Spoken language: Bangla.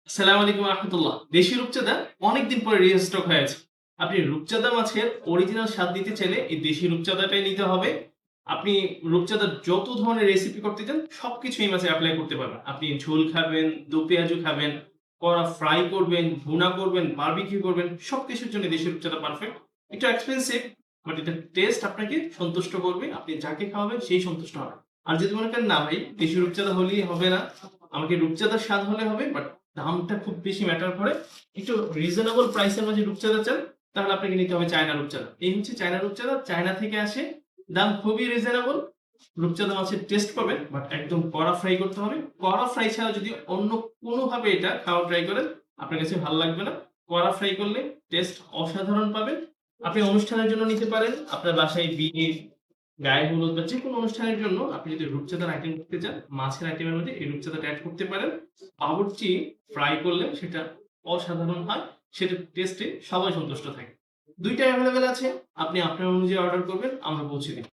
আসসালামু আলাইকুম রাহমাতুল্লাহ। দেশি রূপচাঁদা অনেকদিন পরে রিস্টক হয়েছে। আপনি রূপচাঁদা মাছের অরিজিনাল স্বাদ দিতে চাইলে এই দেশি রূপচাঁদাটাই নিতে হবে। আপনি রূপচাঁদার যত ধরনের রেসিপি করতে চান সবকিছু এই মাছে এপ্লাই করতে পারবেন। আপনি ঝোল খাবেন, দো পেঁয়াজু খাবেন, কড়া ফ্রাই করবেন, ভুনা করবেন, বারবিকিউ করবেন সবকিছুর জন্য দেশি রূপচাঁদা পারফেক্ট। একটু এক্সপেন্সিভ বাট এটার টেস্ট আপনাকে সন্তুষ্ট করবে। আপনি যাকে খাওয়াবেন সেই সন্তুষ্ট হবে। আর যদি মনে করেন না ভাই দেশি রূপচাঁদা হলেই হবে না, আমাকে রূপচাঁদার স্বাদ হলে হবে বাট দামটা খুব বেশি ম্যাটার করে। একটু রিজনেবল প্রাইসের মাঝে রূপচাঁদা চান তাহলে আপনাকে নিতে হবে চায়না রূপচাঁদা। এই হচ্ছে চায়না রূপচাঁদা, চায়না থেকে আসে, দাম খুবই রিজনেবল। রূপচাঁদা মাছের টেস্ট পাবেন বাট একদম কড়া ফ্রাই করতে হবে। কড়া ফ্রাই ছাড়া যদি অন্য কোনোভাবে এটা খাওয়া ট্রাই করেন আপনার কাছে ভালো লাগবে না। কড়া ফ্রাই করলে টেস্ট অসাধারণ পাবেন। আপনি অনুষ্ঠানের জন্য নিতে পারেন, আপনার বাসায় বিয়ে, গায়ে হলুদ বা যেকোনো অনুষ্ঠানের জন্য আপনি যদি রূপচাঁদার আইটেম করতে চান, মাছের আইটেমের মধ্যে এই রূপচাঁদাটা এড করতে পারেন। বাবুর্চি ফ্রাই করলে সেটা অসাধারণ হয়, সেটার টেস্টে সবাই সন্তুষ্ট থাকে। ২ টাই এভেলেবেল আছে। আপনি আপনার অনুযায়ী অর্ডার করবেন, আমরা পৌঁছে দিই।